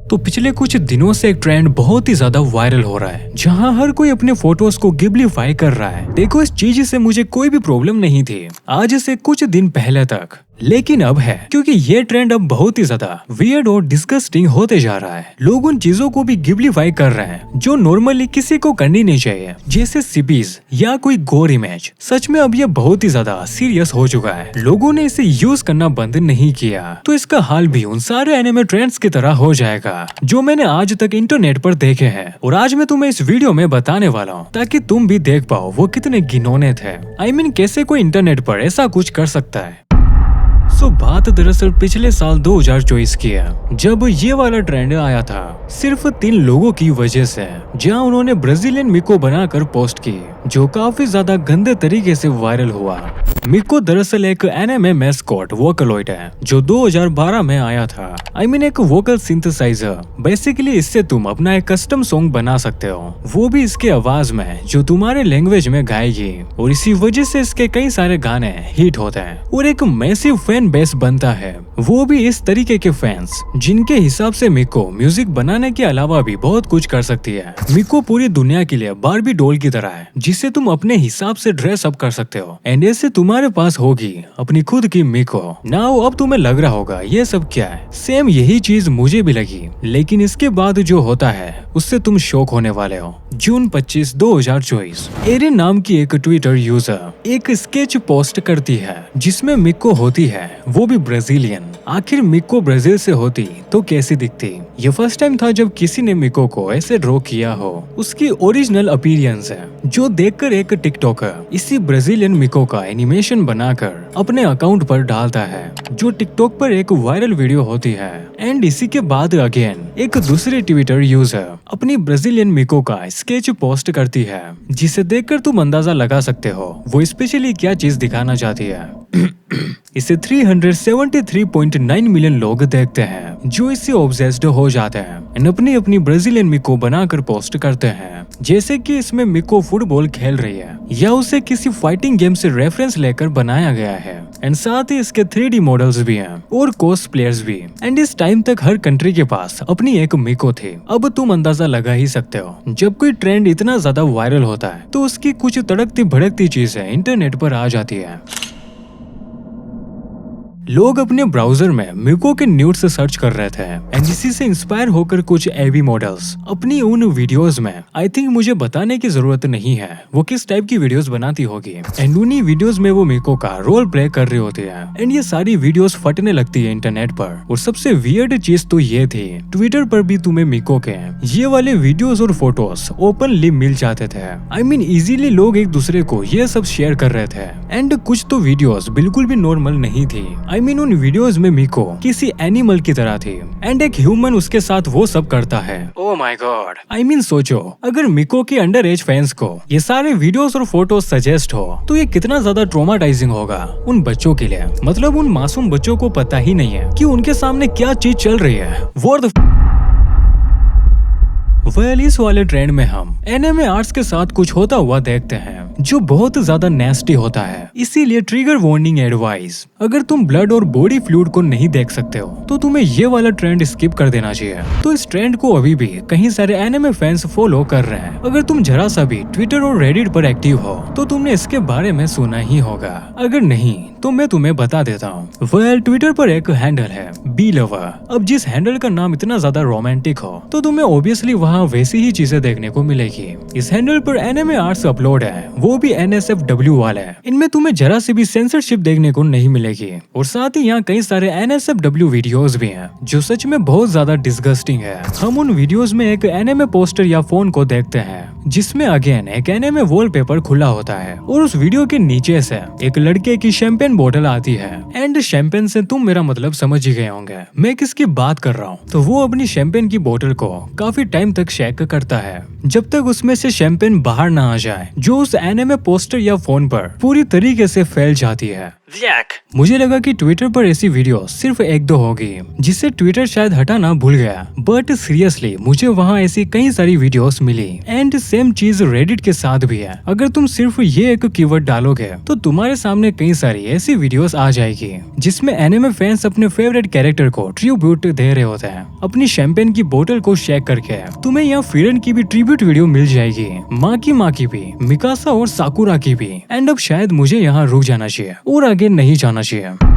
तो पिछले कुछ दिनों से एक ट्रेंड बहुत ही ज्यादा वायरल हो रहा है, जहां हर कोई अपने फोटोज को गिबलीफाई कर रहा है। देखो, इस चीज से मुझे कोई भी प्रॉब्लम नहीं थी आज से कुछ दिन पहले तक, लेकिन अब है, क्योंकि ये ट्रेंड अब बहुत ही ज्यादा वियर्ड और डिस्गस्टिंग होते जा रहा है। लोग उन चीजों को भी गिबलीफाई कर रहे हैं जो नॉर्मली किसी को करनी नहीं चाहिए, जैसे सिपीज या कोई गोर इमेज। सच में अब ये बहुत ही ज्यादा सीरियस हो चुका है। लोगों ने इसे यूज करना बंद नहीं किया तो इसका हाल भी उन सारे एनिमे ट्रेंड्स की तरह हो जाएगा जो मैंने आज तक इंटरनेट पर देखे हैं, और आज मैं तुम्हें इस वीडियो में बताने वाला हूँ ताकि तुम भी देख पाओ वो कितने घिनौने थे। I mean, कैसे कोई इंटरनेट पर ऐसा कुछ कर सकता है। बात दरअसल पिछले साल 2024 की है, जब ये वाला ट्रेंड आया था सिर्फ 3 लोगों की वजह से, जहां उन्होंने ब्राजीलियन मिको बनाकर पोस्ट की जो काफी ज्यादा गंदे तरीके से वायरल हुआ। मिको दरअसल एक एनिमे मैस्कॉट वोकलॉइड है जो 2012 में आया था। I mean, एक वोकल सिंथेसाइजर। बेसिकली इससे तुम अपना एक कस्टम सॉन्ग बना सकते हो, वो भी इसके आवाज में जो तुम्हारे लैंग्वेज में गाएगी, और इसी वजह से इसके कई सारे गाने हिट होते हैं और एक मैसिव फैन बेस बनता है, वो भी इस तरीके के फैंस जिनके हिसाब से मिको म्यूजिक बनाने के अलावा भी बहुत कुछ कर सकती है। मिको पूरी दुनिया के लिए बारबी डॉल की तरह है जिसे तुम अपने हिसाब से ड्रेस अप कर सकते हो, एंड ऐसे तुम्हारे पास होगी अपनी खुद की मिको। नाउ अब तुम्हें लग रहा होगा ये सब क्या है, सेम यही चीज मुझे भी लगी, लेकिन इसके बाद जो होता है उससे तुम शॉक होने वाले हो। जून 25, 2024 एरिन नाम की एक ट्विटर यूजर एक स्केच पोस्ट करती है जिसमें मिको होती है, वो भी ब्राजीलियन। आखिर मिको ब्राजील से होती तो कैसी दिखती। ये फर्स्ट टाइम था जब किसी ने मिको को ऐसे ड्रॉ किया हो। उसकी ओरिजिनल अपीयरेंस है जो देखकर एक टिकटॉकर इसी ब्राजीलियन मिको का एनिमेशन बनाकर अपने अकाउंट पर डालता है, जो टिकटॉक पर एक वायरल वीडियो होती है। एंड इसी के बाद अगेन एक दूसरी ट्विटर यूजर अपनी ब्राजीलियन मिको का स्केच पोस्ट करती है, जिसे देखकर तुम अंदाजा लगा सकते हो वो स्पेशली क्या चीज दिखाना चाहती है। इसे 373.9 मिलियन लोग देखते हैं जो इससे ऑब्सेस्ड हो जाते हैं एंड अपनी अपनी ब्राजीलियन मिको बनाकर पोस्ट करते हैं, जैसे कि इसमें मिको फुटबॉल खेल रही है या उसे किसी फाइटिंग गेम से रेफरेंस लेकर बनाया गया है। एंड साथ ही इसके 3D मॉडल्स भी हैं और कोस्ट प्लेयर्स भी। एंड इस टाइम तक हर कंट्री के पास अपनी एक मिको थी। अब तुम अंदाजा लगा ही सकते हो, जब कोई ट्रेंड इतना ज्यादा वायरल होता है तो उसकी कुछ तड़कती भड़कती चीजें इंटरनेट पर आ जाती है। लोग अपने ब्राउजर में मिको के न्यूड से सर्च कर रहे थे एंड इसी से इंस्पायर होकर कुछ एवी मॉडल्स अपनी उन वीडियोस में, आई थिंक मुझे बताने की जरूरत नहीं है वो किस टाइप की वीडियोस बनाती होगी, एंड उन्हीं वीडियोस में वो मिको का रोल प्ले कर रही होती है। एंड ये सारी वीडियोस फटने लगती है इंटरनेट पर। और सबसे वियर्ड चीज तो ये थी, ट्विटर पर भी तुम्हें मिको के ये वाले वीडियोस और फोटोज ओपनली मिल जाते थे। आई मीन, इजीली लोग एक दूसरे को ये सब शेयर कर रहे थे। एंड कुछ तो वीडियोस बिल्कुल भी नॉर्मल नहीं थी। I mean, उन वीडियोस में मिको किसी एनिमल की तरह थी एंड एक ह्यूमन उसके साथ वो सब करता है। Oh my God. I mean, सोचो अगर मिको के अंडर एज फैंस को ये सारे वीडियोस और फोटोज सजेस्ट हो तो ये कितना ज्यादा ट्रॉमाटाइजिंग होगा उन बच्चों के लिए। मतलब उन मासूम बच्चों को पता ही नहीं है कि उनके सामने क्या चीज चल रही है। इस वाले ट्रेंड में हम एनिमे आर्ट्स के साथ कुछ होता हुआ देखते हैं जो बहुत ज्यादा नेस्टी होता है, इसीलिए ट्रिगर वार्निंग एडवाइस। अगर तुम ब्लड और बॉडी फ्लूइड को नहीं देख सकते हो तो तुम्हें ये वाला ट्रेंड स्किप कर देना चाहिए। तो इस ट्रेंड को अभी भी कई सारे एनिमे फैंस फॉलो कर रहे हैं। अगर तुम जरा सा भी ट्विटर और रेडिट पर एक्टिव हो तो तुमने इसके बारे में सुना ही होगा, अगर नहीं तो मैं तुम्हें बता देता हूँ। ट्विटर पर एक हैंडल है बी लवर। अब जिस हैंडल का नाम इतना ज्यादा रोमांटिक हो तो तुम्हें ऑब्वियसली वहाँ वैसी ही चीजें देखने को मिलेगी। इस हैंडल पर एनिमे आर्ट्स अपलोड है, वो भी NSFW वाला है। इनमें तुम्हें जरा से भी सेंसरशिप देखने को नहीं मिलेगी, और साथ ही यहाँ कई सारे NSFW वीडियोस भी हैं जो सच में बहुत ज्यादा डिस्गस्टिंग है। हम उन वीडियोस में एक एनिमे पोस्टर या फोन को देखते हैं जिसमें अगेन एक एनिमे वॉलपेपर खुला होता है, और उस वीडियो के नीचे से एक लड़के की शैंपेन बोतल आती है। एंड शैंपेन से तुम मेरा मतलब समझ ही गए होंगे मैं किसकी बात कर रहा हूँ। तो वो अपनी शैंपेन की बोतल को काफी टाइम तक शेक करता है जब तक उसमें से शैंपेन बाहर ना आ जाए, जो उस एनिमे पोस्टर या फोन पर पूरी तरीके से फैल जाती है। मुझे लगा कि ट्विटर पर ऐसी वीडियो सिर्फ एक दो होगी जिससे ट्विटर शायद हटाना भूल गया, बट सीरियसली मुझे वहाँ ऐसी कई सारी वीडियोस मिली एंड सेम चीज रेडिट के साथ भी है। अगर तुम सिर्फ ये एक कीवर्ड डालोगे तो तुम्हारे सामने कई सारी ऐसी वीडियोस आ जाएगी जिसमें एनिमे फैंस अपने फेवरेट कैरेक्टर को ट्रिब्यूट दे रहे होते हैं। अपनी शैंपेन की बोतल को शेक करके तुम्हें यहाँ फिरन की भी ट्रिब्यूट वीडियो मिल जाएगी, माँ की भी, मिकासा और साकुरा की भी। एंड अब शायद मुझे यहाँ रुक जाना चाहिए और आगे नहीं जाना चाहिए।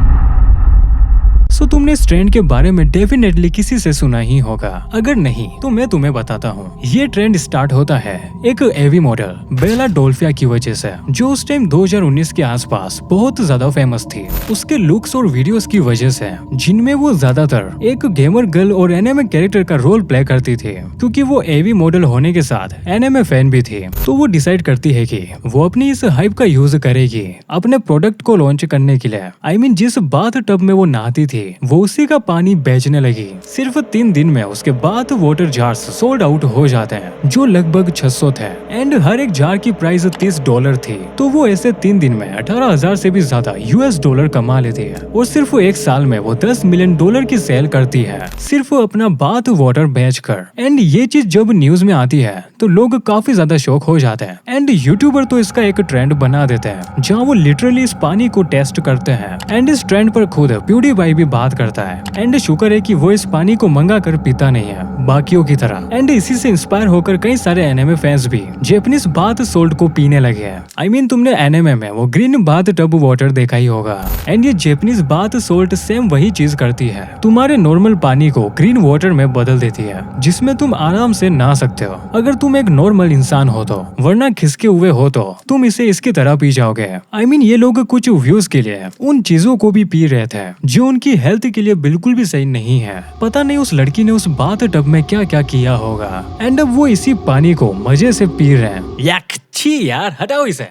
सो तुमने इस ट्रेंड के बारे में डेफिनेटली किसी से सुना ही होगा, अगर नहीं तो मैं तुम्हें बताता हूँ। ये ट्रेंड स्टार्ट होता है एक एवी मॉडल बेला डोल्फिया की वजह से, जो उस टाइम 2019 के आसपास बहुत ज्यादा फेमस थी उसके लुक्स और वीडियोस की वजह से, जिनमें वो ज्यादातर एक गेमर गर्ल और एनिमे कैरेक्टर का रोल प्ले करती थी। क्योंकि वो एवी मॉडल होने के साथ एनिमे फैन भी थी, तो वो डिसाइड करती है कि वो अपनी इस हाइप का यूज करेगी अपने प्रोडक्ट को लॉन्च करने के लिए। आई मीन जिस बाथ टब में वो नहाती थी वो उसी का पानी बेचने लगी। सिर्फ 3 दिन में उसके बाद वाटर जार्स सोल्ड आउट हो जाते हैं जो लगभग 600 थे एंड हर एक जार की प्राइस $30 थी। तो वो ऐसे 3 दिन में 18,000 से भी ज्यादा $US कमा लेती है और सिर्फ 1 साल में वो $10 मिलियन की सेल करती है सिर्फ अपना बाथ वाटर बेचकर। एंड ये चीज जब न्यूज में आती है तो लोग काफी ज्यादा शॉक हो जाते हैं एंड यूट्यूबर तो इसका एक ट्रेंड बना देते हैं जहाँ वो लिटरली इस पानी को टेस्ट करते हैं। एंड इस ट्रेंड पर खुद प्यूडीपाई भी बात करता है एंड शुक्र है कि वो इस पानी को मंगा कर पीता नहीं है बाकियों की तरह। एंड इसी से इंस्पायर होकर कई सारे एनिमे फैंस भी जैपनीज बाथ सोल्ट को पीने लगे हैं। आई मीन तुमने एनिमे में वो ग्रीन बाथ टब वाटर देखा ही होगा एंड ये जैपनीज बाथ सोल्ट सेम वही चीज करती है, तुम्हारे नॉर्मल पानी को ग्रीन वाटर में बदल देती है जिसमें तुम आराम से नहा सकते हो अगर तुम एक नॉर्मल इंसान हो तो, वरना खिसके हुए हो तो तुम इसे इसकी तरह पी जाओगे। आई मीन ये लोग कुछ व्यूज के लिए उन चीजों को भी पी रहे थे जो उनकी हेल्थ के लिए बिल्कुल भी सही नहीं है। पता नहीं उस लड़की ने उस बाथ टब में क्या क्या किया होगा एंड अब वो इसी पानी को मजे से पी रहे हैं। याक छी यार, हटाओ इसे।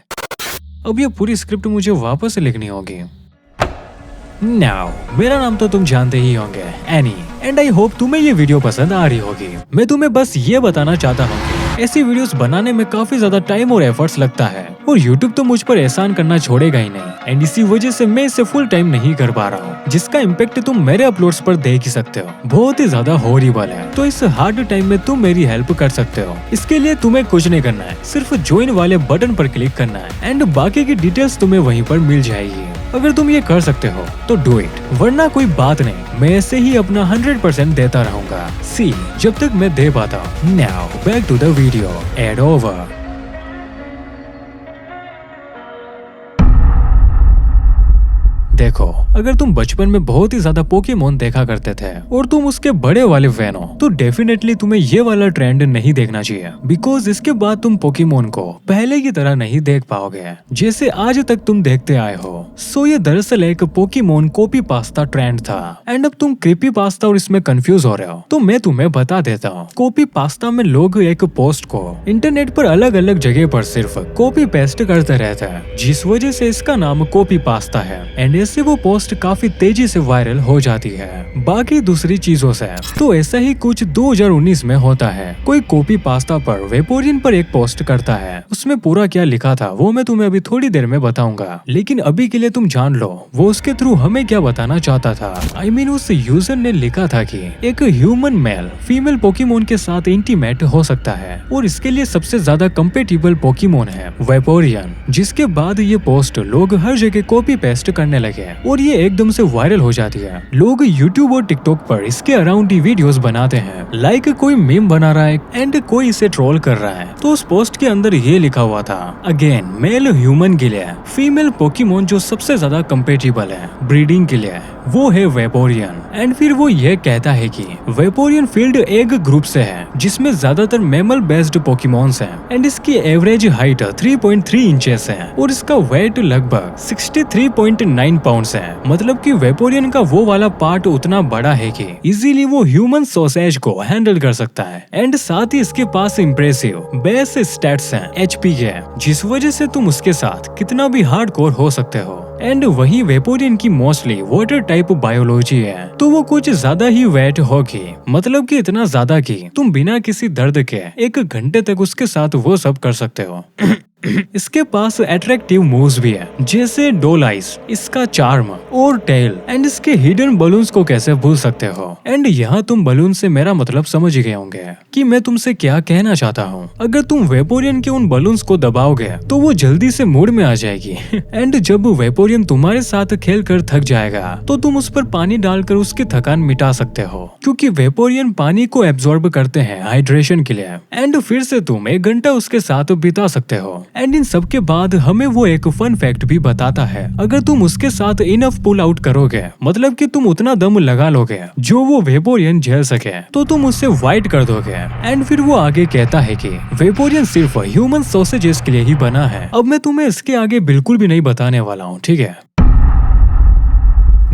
अब ये पूरी स्क्रिप्ट मुझे वापस से लिखनी होगी। नाउ मेरा नाम तो तुम जानते ही होंगे, एनी, एंड आई होप तुम्हें ये वीडियो पसंद आ रही होगी। मैं तुम्हें बस ये बताना चाहता हूँ कि ऐसी वीडियोस बनाने में काफी ज्यादा टाइम और एफर्ट्स लगता है और YouTube तो मुझ पर एहसान करना छोड़ेगा ही नहीं एंड इसी वजह से मैं इसे फुल टाइम नहीं कर पा रहा हूँ, जिसका इम्पैक्ट तुम मेरे अपलोड्स पर देख ही सकते हो, बहुत ही ज्यादा हॉरिबल है। तो इस हार्ड टाइम में तुम मेरी हेल्प कर सकते हो। इसके लिए तुम्हें कुछ नहीं करना है, सिर्फ ज्वाइन वाले बटन पर क्लिक करना है एंड बाकी की डिटेल्स तुम्हें वहीं पर मिल जाएगी। अगर तुम ये कर सकते हो तो डू इट, वरना कोई बात नहीं, मैं ऐसे ही अपना 100% देता रहूंगा। सी जब तक मैं दे पाता हूँ। Now back to the video, ad over. देखो, अगर तुम बचपन में बहुत ही ज्यादा पोकेमोन देखा करते थे और तुम उसके बड़े वाले फैन हो तो डेफिनेटली तुम्हें ये वाला ट्रेंड नहीं देखना चाहिए, बिकॉज इसके बाद तुम पोकेमोन को पहले की तरह नहीं देख पाओगे जैसे आज तक तुम देखते आए हो। सो ये दरअसल एक पोकेमोन कॉपी पास्ता ट्रेंड था एंड अब तुम क्रीपी पास्ता और इसमें कंफ्यूज हो रहे हो तो मैं तुम्हें बता देता हूँ। कॉपी पास्ता में लोग एक पोस्ट को इंटरनेट पर अलग अलग जगह पर सिर्फ कॉपी पेस्ट करते रहते हैं, जिस वजह से इसका नाम कॉपी पास्ता है एंड इससे वो पोस्ट काफी तेजी से वायरल हो जाती है। बाकी दूसरी चीजों से तो ऐसा ही कुछ 2019 में होता है। कोई कॉपी पास्ता पर वेपोरियन पर एक पोस्ट करता है, उसमें पूरा क्या लिखा था वो मैं तुम्हें अभी थोड़ी देर में बताऊंगा, लेकिन अभी के लिए तुम जान लो वो उसके थ्रू हमें क्या बताना चाहता था। आई मीन उस यूजर ने लिखा था कि एक ह्यूमन मेल फीमेल पोकेमोन के साथ इंटीमेट हो सकता है और इसके लिए सबसे ज्यादा कंपेटिबल पोकेमोन है वेपोरियन। जिसके बाद ये पोस्ट लोग हर जगह कॉपी पेस्ट करने लगे और ये एकदम से वायरल हो जाती है। लोग यूट्यूब और टिकटॉक पर इसके अराउंड ही वीडियोस बनाते हैं, लाइक कोई मीम बना रहा है एंड कोई इसे ट्रोल कर रहा है। तो उस पोस्ट के अंदर ये लिखा हुआ था, अगेन मेल ह्यूमन के लिए फीमेल पोकेमोन जो सबसे ज्यादा कंपेटिबल है ब्रीडिंग के लिए वो है वेपोरियन। एंड फिर वो ये कहता है कि वेपोरियन फील्ड एक ग्रुप से है जिसमें ज्यादातर मैमल बेस्ड पोकेमोन्स हैं एंड इसकी एवरेज हाइट 3.3 इंचेस है और इसका वेट लगभग 63.9 पाउंड्स है। मतलब कि वेपोरियन का वो वाला पार्ट उतना बड़ा है कि इजीली वो ह्यूमन सॉसेज को हैंडल कर सकता है एंड साथ ही इसके पास इम्प्रेसिव बेस स्टैट्स हैं एचपी के, जिस वजह से तुम उसके साथ कितना भी हार्डकोर हो सकते हो। एंड वही वेपोरियन की मोस्टली वाटर टाइप बायोलॉजी है तो वो कुछ ज्यादा ही वेट होगी, मतलब कि इतना ज्यादा कि तुम बिना किसी दर्द के 1 घंटे तक उसके साथ वो सब कर सकते हो। इसके पास अट्रैक्टिव मूव्स भी है, जैसे डोल आइज, इसका चार्म और टेल, एंड इसके हिडन बलून्स को कैसे भूल सकते हो। एंड यहाँ तुम बलून से मेरा मतलब समझ गए होंगे कि मैं तुमसे क्या कहना चाहता हूँ। अगर तुम वेपोरियन के उन बलून्स को दबाओगे तो वो जल्दी से मूड में आ जाएगी एंड जब वेपोरियन तुम्हारे साथ खेल कर थक जाएगा तो तुम उस पर पानी डालकर उसकी थकान मिटा सकते हो, क्योंकि वेपोरियन पानी को एब्जॉर्ब करते हैं हाइड्रेशन के लिए। एंड फिर से तुम 1 घंटा उसके साथ बिता सकते हो। एंड इन सब के बाद हमें वो एक फन फैक्ट भी बताता है, अगर तुम उसके साथ इनफ पुल आउट करोगे, मतलब कि तुम उतना दम लगा लोगे जो वो वेपोरियन झेल सके, तो तुम उससे वाइट कर दोगे। एंड फिर वो आगे कहता है कि वेपोरियन सिर्फ ह्यूमन सॉसेजेस के लिए ही बना है। अब मैं तुम्हें इसके आगे बिल्कुल भी नहीं बताने वाला हूँ, ठीक है।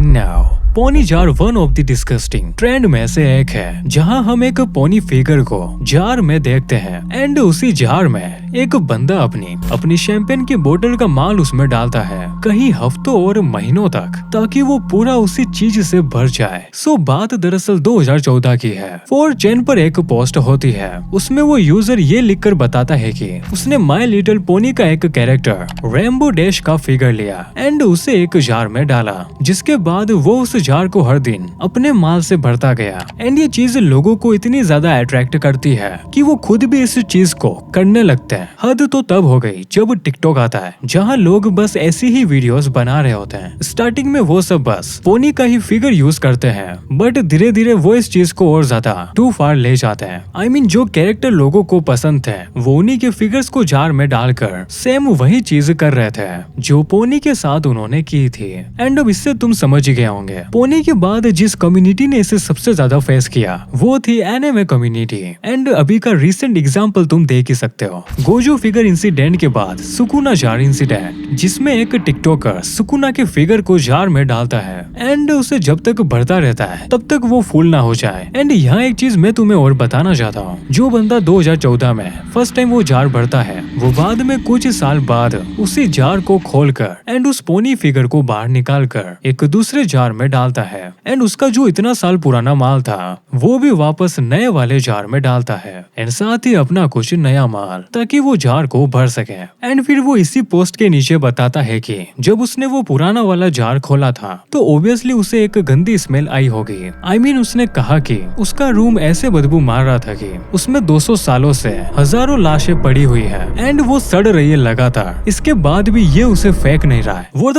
Now pony jar one of the disgusting trend में से एक है, जहां हम एक पोनी फिगर को जार में देखते हैं एंड उसी जार में एक बंदा अपनी शैंपेन की बोतल का माल उसमें डालता है कई हफ्तों और महीनों तक, ताकि वो पूरा उसी चीज से भर जाए। सो बात दरअसल 2014 की है। 4chan पर एक पोस्ट होती है, उसमें वो यूजर ये लिखकर बताता है कि उसने माय लिटिल पोनी का एक कैरेक्टर रेनबो डैश का फिगर लिया एंड उसे एक जार में डाला, जिसके बाद वो उस जार को हर दिन अपने माल से भरता गया। एंड ये चीज लोगों को इतनी ज्यादा अट्रैक्ट करती है कि वो खुद भी इस चीज को करने लगते हैं। हद तो तब हो गई जब टिकटॉक आता है, जहां लोग बस ऐसी ही वीडियोस बना रहे होते हैं। स्टार्टिंग में वो सब बस पोनी का ही फिगर यूज करते हैं, बट धीरे धीरे वो इस चीज को और ज्यादा टू फार ले जाते हैं। I mean, जो कैरेक्टर लोगों को पसंद थे वो उन्हीं के फिगर्स को जार में डालकर सेम वही चीज कर रहे थे जो पोनी के साथ उन्होंने की थी। एंड अब इससे तुम समझ गए होंगे पोनी के बाद जिस कम्युनिटी ने इसे सबसे ज्यादा फेस किया वो थी एनिमे कम्युनिटी। एंड अभी का रिसेंट एग्जांपल तुम देख ही सकते हो, गोजो फिगर इंसिडेंट के बाद सुकुना जार इंसिडेंट, जिसमें एक टिकटॉकर सुकुना के फिगर को जार में डालता है एंड उसे जब तक भरता रहता है तब तक वो फुल ना हो जाए। एंड यहाँ एक चीज मैं तुम्हें और बताना चाहता हूँ, जो बंदा 2014 में फर्स्ट टाइम वो जार भरता है, वो बाद में कुछ साल बाद उसी जार को खोलकर एंड उस पोनी फिगर को बाहर निकाल कर एक दूसरे जार में डालता है एंड उसका जो इतना साल पुराना माल था वो भी वापस नए वाले जार में डालता है एंड साथ ही अपना कुछ नया माल, ताकि वो जार को भर सके। एंड फिर वो इसी पोस्ट के नीचे बताता है कि जब उसने वो पुराना वाला जार खोला था तो ऑब्वियसली उसे एक गंदी स्मेल आई होगी। I mean, उसने कहा कि उसका रूम ऐसे बदबू मार रहा था कि उसमें 200 सालों से हजारों लाशें पड़ी हुई है एंड वो सड़ रही है लगातार, इसके बाद भी ये उसे फेंक नहीं रहा है। वो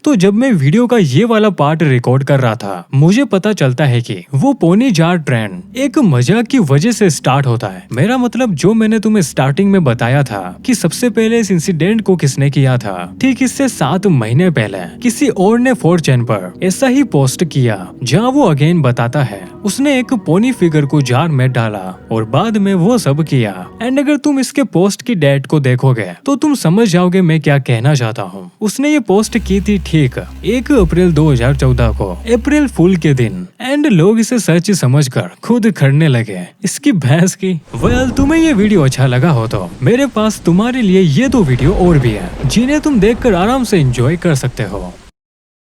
तो जब मैं वीडियो का ये वाला पार्ट रिकॉर्ड कर रहा था, मुझे पता चलता है कि वो पोनी जार ट्रेंड एक मजाक की वजह से स्टार्ट होता है। मेरा मतलब जो मैंने तुम्हें स्टार्टिंग में बताया था कि सबसे पहले इस इंसिडेंट को किसने किया था, ठीक इससे 7 महीने पहले किसी और ने 4chan पर ऐसा ही पोस्ट किया, जहाँ वो अगेन बताता है उसने एक पोनी फिगर को जार में डाला और बाद में वो सब किया। एंड अगर तुम इसके पोस्ट की डेट को देखोगे तो तुम समझ जाओगे मैं क्या कहना चाहता हूँ। उसने ये पोस्ट की थी ठीक 1 अप्रैल 2014 को, अप्रैल फूल के दिन, एंड लोग इसे सच समझकर खुद खड़ने लगे इसकी भैंस की। वेल, तुम्हें ये वीडियो अच्छा लगा हो तो मेरे पास तुम्हारे लिए ये 2 वीडियो और भी है जिन्हें तुम देखकर आराम से एंजॉय कर सकते हो।